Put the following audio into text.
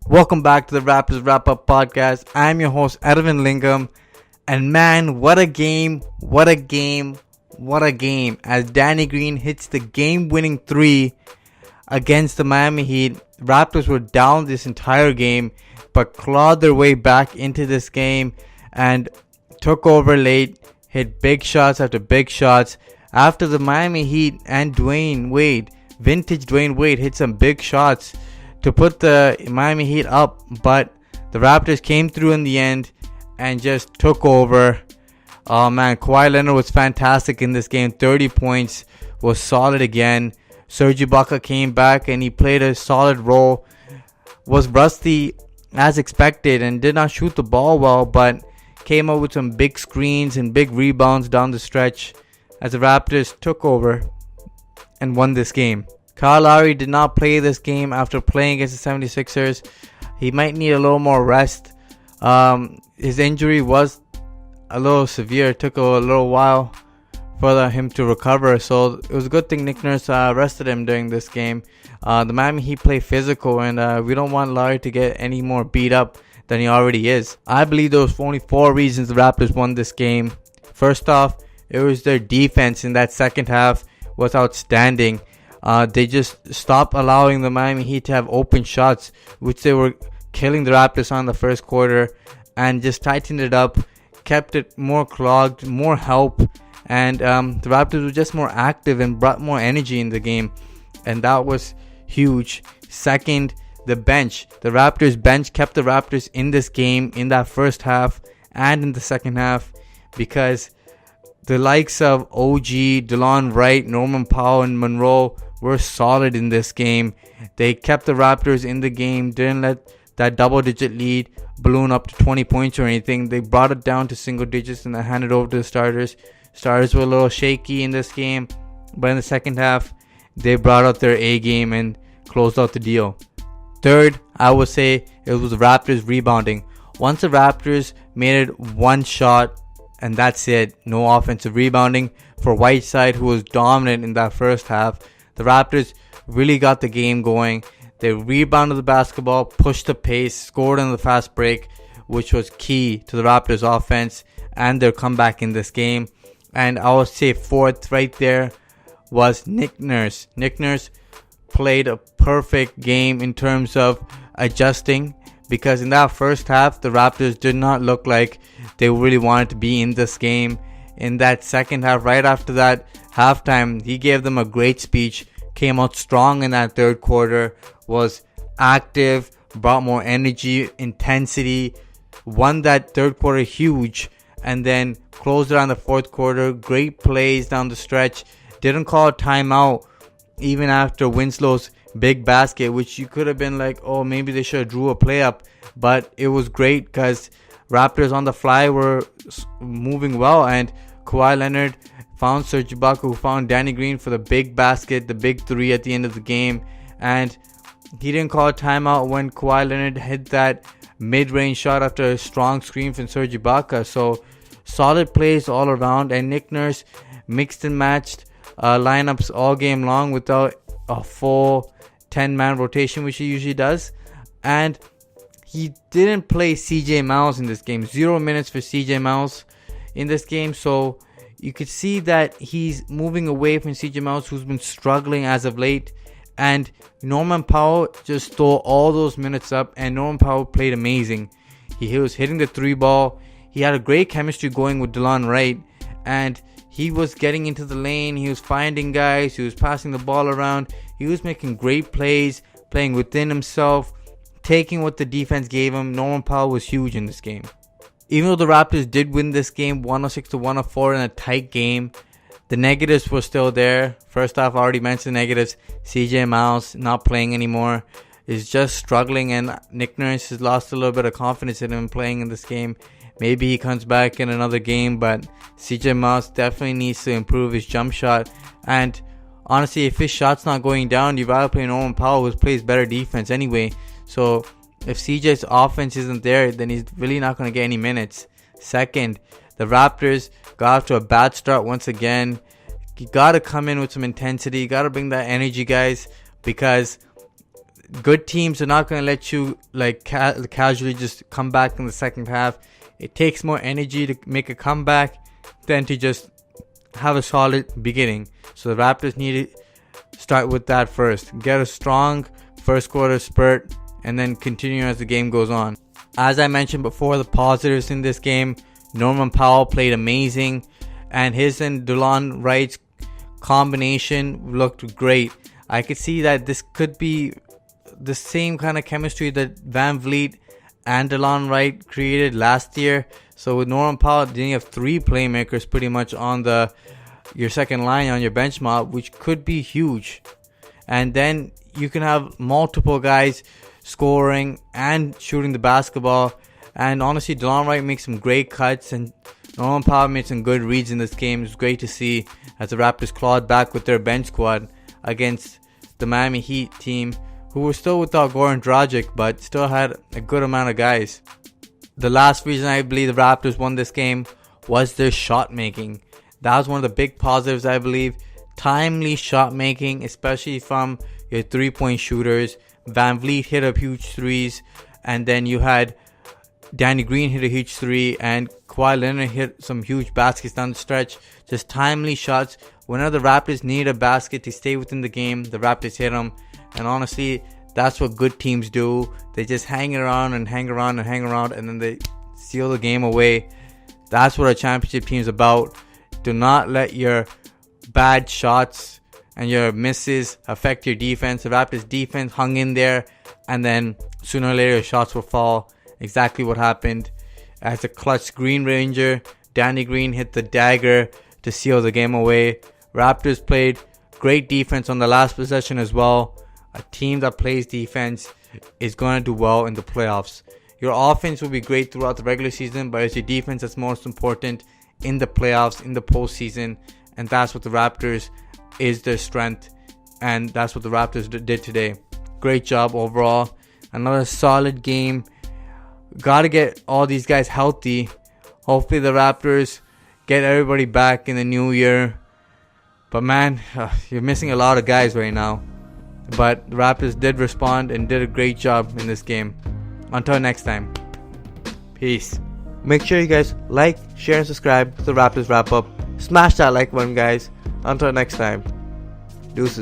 Welcome back to the Raptors RapUp podcast. I'm your host, Edwin Lingam. And man, what a game, what a game, what a game. As Danny Green hits the game-winning three against the Miami Heat. Raptors were down this entire game, but clawed their way back into this game and took over late, hit big shots after big shots. After the Miami Heat and vintage Dwayne Wade hit some big shots to put the Miami Heat up, but the Raptors came through in the end and just took over. Oh man, Kawhi Leonard was fantastic in this game. 30 points, was solid again. Serge Ibaka came back and he played a solid role. Was rusty as expected and did not shoot the ball well, but came up with some big screens and big rebounds down the stretch as the Raptors took over and won this game. Kyle Lowry did not play this game after playing against the 76ers. He might need a little more rest. His injury was a little severe. It took a little while for him to recover. So it was a good thing Nick Nurse rested him during this game. The Miami Heat play physical, and we don't want Lowry to get any more beat up than he already is. I believe there was only 4 reasons the Raptors won this game. First off, it was their defense in that second half was outstanding. They just stopped allowing the Miami Heat to have open shots, which they were killing the Raptors on the first quarter, and just tightened it up, kept it more clogged, more help, and the Raptors were just more active and brought more energy in the game, and that was huge. Second, the bench. The Raptors bench kept the Raptors in this game in that first half and in the second half, because the likes of OG, DeLon Wright, Norman Powell, and Monroe were solid in this game. They kept the Raptors in the game, didn't let that double-digit lead balloon up to 20 points or anything. They brought it down to single digits and then handed it over to the starters. Starters were a little shaky in this game, but in the second half, they brought out their A game and closed out the deal. Third, I would say it was the Raptors rebounding. Once the Raptors made it one shot, and that's it. No offensive rebounding for Whiteside, who was dominant in that first half. The Raptors really got the game going. They rebounded the basketball, pushed the pace, scored on the fast break, which was key to the Raptors offense and their comeback in this game. And I would say fourth right there was Nick Nurse. Nick Nurse played a perfect game in terms of adjusting, because in that first half, the Raptors did not look like they really wanted to be in this game. In that second half, right after that halftime, he gave them a great speech, came out strong in that third quarter, was active, brought more energy, intensity, won that third quarter huge, and then closed it on the fourth quarter. Great plays down the stretch. Didn't call a timeout even after Winslow's big basket, which you could have been like, oh, maybe they should have drew a play up. But it was great because Raptors on the fly were moving well, and Kawhi Leonard found Serge Ibaka, who found Danny Green for the big basket, the big three at the end of the game. And he didn't call a timeout when Kawhi Leonard hit that mid-range shot after a strong screen from Serge Ibaka. So solid plays all around, and Nick Nurse mixed and matched lineups all game long without a full 10-man rotation, which he usually does. And he didn't play CJ Miles in this game. 0 minutes for CJ Miles in this game. So you could see that he's moving away from CJ Miles, who's been struggling as of late. And Norman Powell just stole all those minutes up, and Norman Powell played amazing. He was hitting the 3 ball. He had a great chemistry going with DeLon Wright, and he was getting into the lane. He was finding guys. He was passing the ball around. He was making great plays, playing within himself, taking what the defense gave him. Norman Powell was huge in this game. Even though the Raptors did win this game 106-104 in a tight game, the negatives were still there. First off, I already mentioned the negatives. CJ Miles not playing anymore, is just struggling, and Nick Nurse has lost a little bit of confidence in him playing in this game. Maybe he comes back in another game, but CJ Miles definitely needs to improve his jump shot. And honestly, if his shot's not going down, you've got to play Norman Powell, who plays better defense anyway. So if CJ's offense isn't there, then he's really not going to get any minutes. Second, the Raptors got off to a bad start once again. You got to come in with some intensity. You got to bring that energy, guys, because good teams are not going to let you like casually just come back in the second half. It takes more energy to make a comeback than to just have a solid beginning. So the Raptors need to start with that first. Get a strong first quarter spurt and then continue as the game goes on. As I mentioned before, the positives in this game, Norman Powell played amazing, and his and DeLon Wright's combination looked great. I could see that this could be the same kind of chemistry that Van Vliet and DeLon Wright created last year. So with Norman Powell, then you have 3 playmakers pretty much on your second line on your bench mob, which could be huge. And then you can have multiple guys scoring and shooting the basketball. And honestly, DeLon Wright makes some great cuts, and Norman Powell made some good reads in this game. It was great to see as the Raptors clawed back with their bench squad against the Miami Heat team, who were still without Goran Dragic, but still had a good amount of guys. The last reason I believe the Raptors won this game was their shot making. That was one of the big positives, I believe. Timely shot making, especially from your 3-point shooters. Van Vliet hit up huge threes, and then you had Danny Green hit a huge 3, and Kawhi Leonard hit some huge baskets down the stretch. Just timely shots. Whenever the Raptors need a basket to stay within the game, the Raptors hit them. And honestly, that's what good teams do. They just hang around and hang around and hang around, and then they seal the game away. That's what a championship team is about. Do not let your bad shots and your misses affect your defense. The Raptors defense hung in there, and then sooner or later shots will fall. Exactly what happened. As a clutch Green Ranger, Danny Green hit the dagger to seal the game away. Raptors played great defense on the last possession as well. A team that plays defense is going to do well in the playoffs. Your offense will be great throughout the regular season, but it's your defense that's most important in the playoffs, in the postseason. And that's what the Raptors is their strength. And that's what the Raptors did today. Great job overall. Another solid game. Got to get all these guys healthy. Hopefully the Raptors get everybody back in the new year. But man, you're missing a lot of guys right now. But the Raptors did respond and did a great job in this game. Until next time. Peace. Make sure you guys like, share, and subscribe to the Raptors Wrap Up. Smash that like button, guys. Until next time. Deuces.